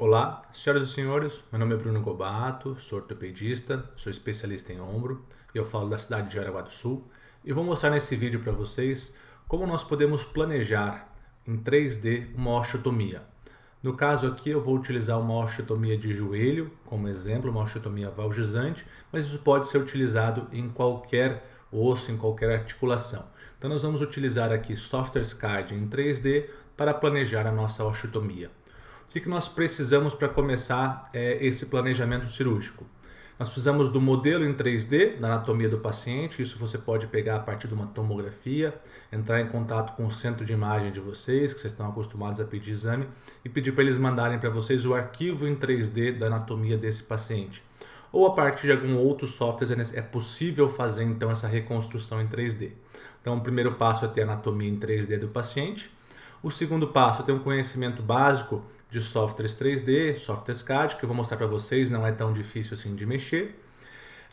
Olá, senhoras e senhores, meu nome é Bruno Gobato, sou ortopedista, sou especialista em ombro e eu falo da cidade de Jaraguá do Sul e vou mostrar nesse vídeo para vocês como nós podemos planejar em 3D uma osteotomia. No caso aqui eu vou utilizar uma osteotomia de joelho como exemplo, uma osteotomia valgizante, mas isso pode ser utilizado em qualquer osso, em qualquer articulação. Então nós vamos utilizar aqui softwares CAD em 3D para planejar a nossa osteotomia. O que nós precisamos para começar esse planejamento cirúrgico? Nós precisamos do modelo em 3D, da anatomia do paciente. Isso você pode pegar a partir de uma tomografia, entrar em contato com o centro de imagem de vocês, que vocês estão acostumados a pedir exame, e pedir para eles mandarem para vocês o arquivo em 3D da anatomia desse paciente. Ou a partir de algum outro software é possível fazer então essa reconstrução em 3D. Então o primeiro passo é ter a anatomia em 3D do paciente. O segundo passo é ter um conhecimento básico de softwares 3D, softwares CAD, que eu vou mostrar para vocês, não é tão difícil assim de mexer.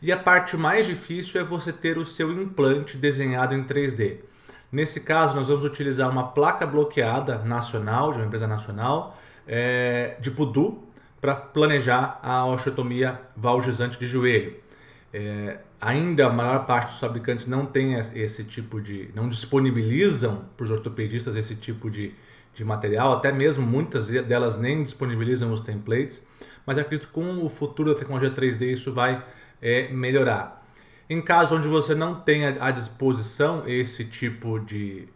E a parte mais difícil é você ter o seu implante desenhado em 3D. Nesse caso, nós vamos utilizar uma placa bloqueada nacional, de uma empresa nacional, de Pudu, para planejar a osteotomia valgizante de joelho. Ainda a maior parte dos fabricantes não tem esse tipo de, não disponibilizam para os ortopedistas esse tipo de material, até mesmo muitas delas nem disponibilizam os templates, mas acredito que com o futuro da tecnologia 3D isso vai melhorar. Em caso onde você não tenha à disposição esse tipo de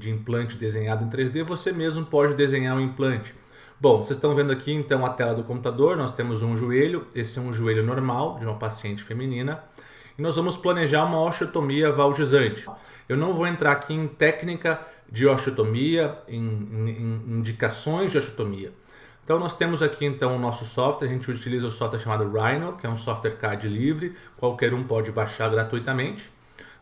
implante desenhado em 3D, você mesmo pode desenhar um implante. Bom, vocês estão vendo aqui então a tela do computador, nós temos um joelho, esse é um joelho normal de uma paciente feminina, e nós vamos planejar uma osteotomia valgizante. Eu não vou entrar aqui em técnica de osteotomia, em indicações de osteotomia. Então nós temos aqui então o nosso software, a gente utiliza o software chamado Rhino, que é um software CAD livre, qualquer um pode baixar gratuitamente.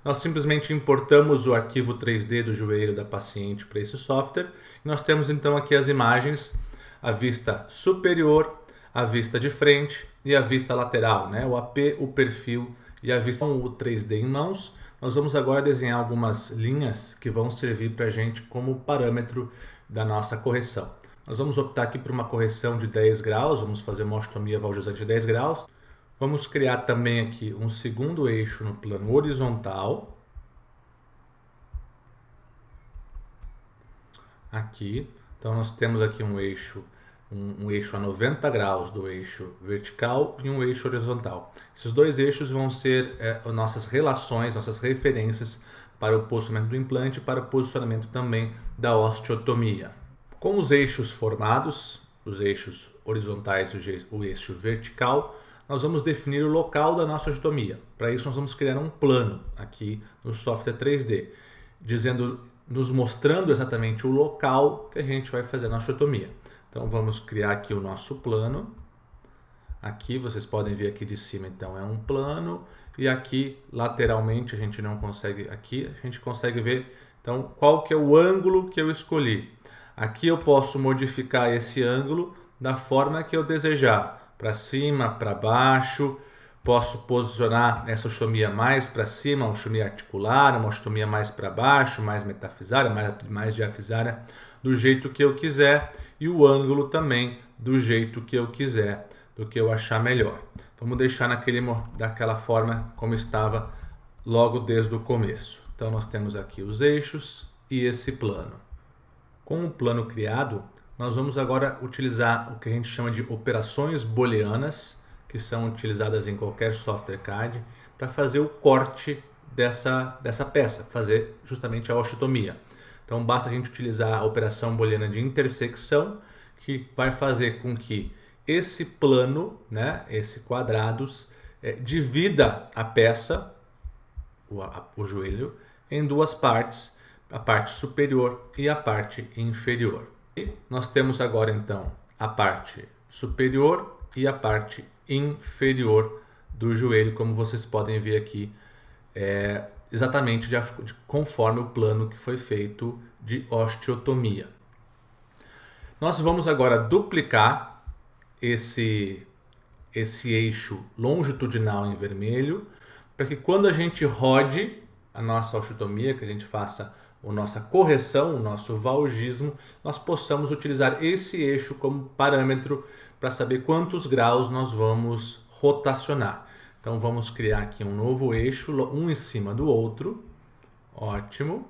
Nós simplesmente importamos o arquivo 3D do joelho da paciente para esse software. E nós temos então aqui as imagens, a vista superior, a vista de frente e a vista lateral, né? O AP, o perfil e a vista o 3D em mãos. Nós vamos agora desenhar algumas linhas que vão servir para a gente como parâmetro da nossa correção. Nós vamos optar aqui por uma correção de 10 graus, vamos fazer uma osteotomia valgizante de 10 graus. Vamos criar também aqui um segundo eixo no plano horizontal. Aqui, então nós temos aqui um eixo a 90 graus do eixo vertical e um eixo horizontal. Esses dois eixos vão ser nossas relações, nossas referências para o posicionamento do implante e para o posicionamento também da osteotomia. Com os eixos formados, os eixos horizontais e o eixo vertical, nós vamos definir o local da nossa osteotomia. Para isso nós vamos criar um plano aqui no software 3D, nos mostrando exatamente o local que a gente vai fazer na osteotomia. Então vamos criar aqui o nosso plano. Aqui vocês podem ver aqui de cima, então é um plano, e aqui lateralmente a gente não consegue, aqui a gente consegue ver então qual que é o ângulo que eu escolhi. Aqui eu posso modificar esse ângulo da forma que eu desejar, para cima, para baixo. Posso posicionar essa osteotomia mais para cima, uma osteotomia articular, uma osteotomia mais para baixo, mais metafisária, mais diafisária, do jeito que eu quiser, e o ângulo também do jeito que eu quiser, do que eu achar melhor. Vamos deixar daquela forma como estava logo desde o começo. Então nós temos aqui os eixos e esse plano. Com o plano criado, nós vamos agora utilizar o que a gente chama de operações booleanas, que são utilizadas em qualquer software CAD, para fazer o corte dessa peça, fazer justamente a osteotomia. Então basta a gente utilizar a operação booleana de intersecção, que vai fazer com que esse plano, né, esse quadrados, divida a peça, o joelho, em duas partes, a parte superior e a parte inferior. E nós temos agora então a parte superior e a parte inferior do joelho, como vocês podem ver aqui, exatamente conforme o plano que foi feito de osteotomia. Nós vamos agora duplicar esse eixo longitudinal em vermelho, para que quando a gente rode a nossa osteotomia, que a gente faça a nossa correção, o nosso valgismo, nós possamos utilizar esse eixo como parâmetro para saber quantos graus nós vamos rotacionar. Então vamos criar aqui um novo eixo, um em cima do outro. Ótimo.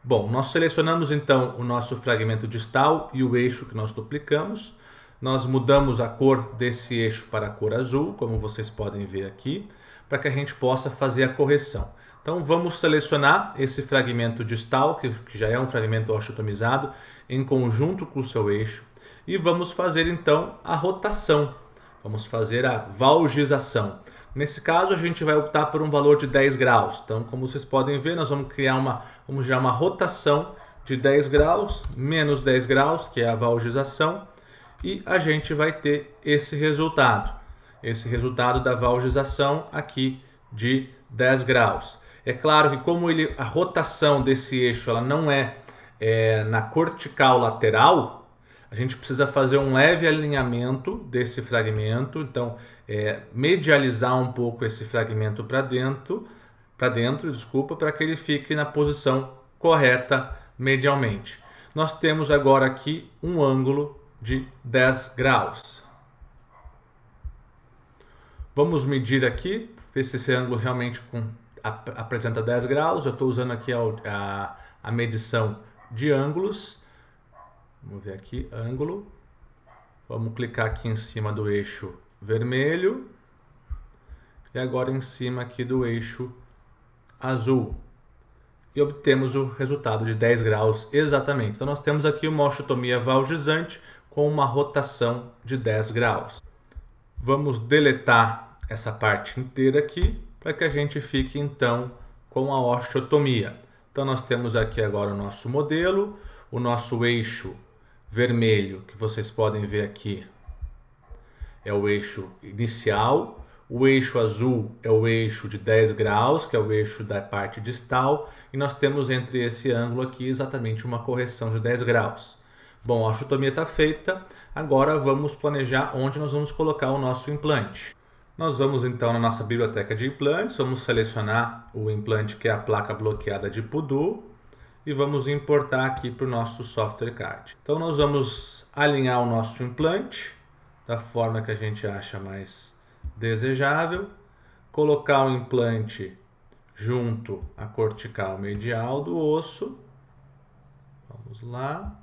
Bom, nós selecionamos então o nosso fragmento distal e o eixo que nós duplicamos. Nós mudamos a cor desse eixo para a cor azul, como vocês podem ver aqui, para que a gente possa fazer a correção. Então vamos selecionar esse fragmento distal, que já é um fragmento osteotomizado, em conjunto com o seu eixo, e vamos fazer então a rotação. Vamos fazer a valgização. Nesse caso a gente vai optar por um valor de 10 graus. Então, como vocês podem ver, nós vamos gerar uma rotação de 10 graus, menos 10 graus, que é a valgização, e a gente vai ter esse resultado da valgização aqui de 10 graus. É claro que como a rotação desse eixo ela não é na cortical lateral, a gente precisa fazer um leve alinhamento desse fragmento, então medializar um pouco esse fragmento para dentro, para que ele fique na posição correta medialmente. Nós temos agora aqui um ângulo de 10 graus. Vamos medir aqui, ver se esse ângulo realmente apresenta 10 graus. Eu estou usando aqui a medição de ângulos. Vamos ver aqui, ângulo. Vamos clicar aqui em cima do eixo vermelho. E agora em cima aqui do eixo azul. E obtemos o resultado de 10 graus exatamente. Então nós temos aqui uma osteotomia valgizante com uma rotação de 10 graus. Vamos deletar essa parte inteira aqui para que a gente fique então com a osteotomia. Então nós temos aqui agora o nosso modelo, o nosso eixo vermelho, que vocês podem ver aqui, é o eixo inicial. O eixo azul é o eixo de 10 graus, que é o eixo da parte distal, e nós temos entre esse ângulo aqui exatamente uma correção de 10 graus. Bom, a osteotomia está feita, agora vamos planejar onde nós vamos colocar o nosso implante. Nós vamos então na nossa biblioteca de implantes, vamos selecionar o implante que é a placa bloqueada de Pudu e vamos importar aqui para o nosso software card. Então nós vamos alinhar o nosso implante da forma que a gente acha mais desejável, colocar o implante junto à cortical medial do osso. Vamos lá.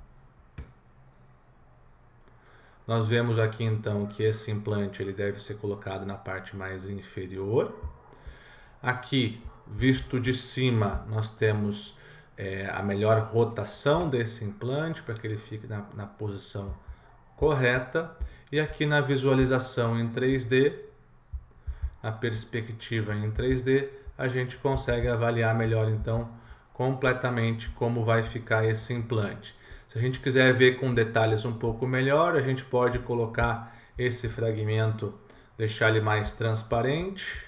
Nós vemos aqui então que esse implante ele deve ser colocado na parte mais inferior. Aqui, visto de cima, nós temos a melhor rotação desse implante para que ele fique na posição correta. E aqui na visualização em 3D, na perspectiva em 3D, a gente consegue avaliar melhor então completamente como vai ficar esse implante. Se a gente quiser ver com detalhes um pouco melhor, a gente pode colocar esse fragmento, deixar ele mais transparente.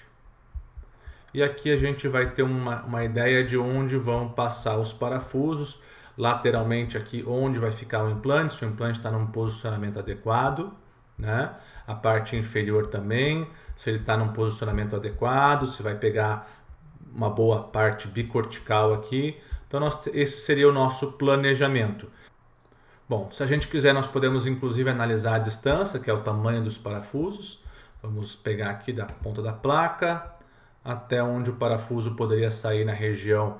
E aqui a gente vai ter uma ideia de onde vão passar os parafusos, lateralmente aqui onde vai ficar o implante, se o implante está num posicionamento adequado, né? A parte inferior também, se ele está num posicionamento adequado, se vai pegar uma boa parte bicortical aqui. Então esse seria o nosso planejamento. Bom, se a gente quiser, nós podemos inclusive analisar a distância, que é o tamanho dos parafusos. Vamos pegar aqui da ponta da placa até onde o parafuso poderia sair na região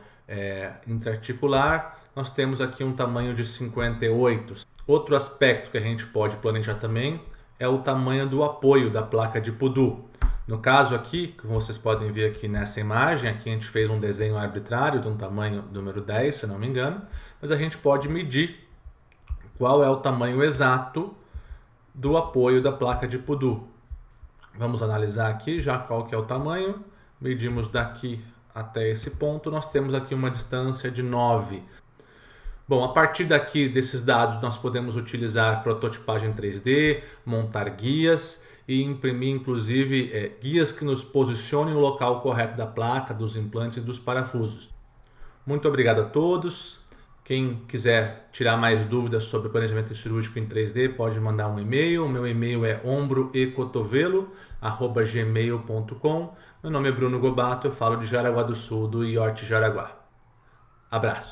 intraarticular. Nós temos aqui um tamanho de 58. Outro aspecto que a gente pode planejar também é o tamanho do apoio da placa de Pudu. No caso aqui, como vocês podem ver aqui nessa imagem, aqui a gente fez um desenho arbitrário de um tamanho número 10, se não me engano, mas a gente pode medir qual é o tamanho exato do apoio da placa de Pudu. Vamos analisar aqui já qual que é o tamanho. Medimos daqui até esse ponto, nós temos aqui uma distância de 9. Bom, a partir daqui desses dados nós podemos utilizar prototipagem 3D, montar guias e imprimir inclusive guias que nos posicionem no local correto da placa, dos implantes e dos parafusos. Muito obrigado a todos. Quem quiser tirar mais dúvidas sobre planejamento cirúrgico em 3D, pode mandar um e-mail. O meu e-mail é ombroecotovelo@gmail.com. Meu nome é Bruno Gobato, eu falo de Jaraguá do Sul, do IORT Jaraguá. Abraço!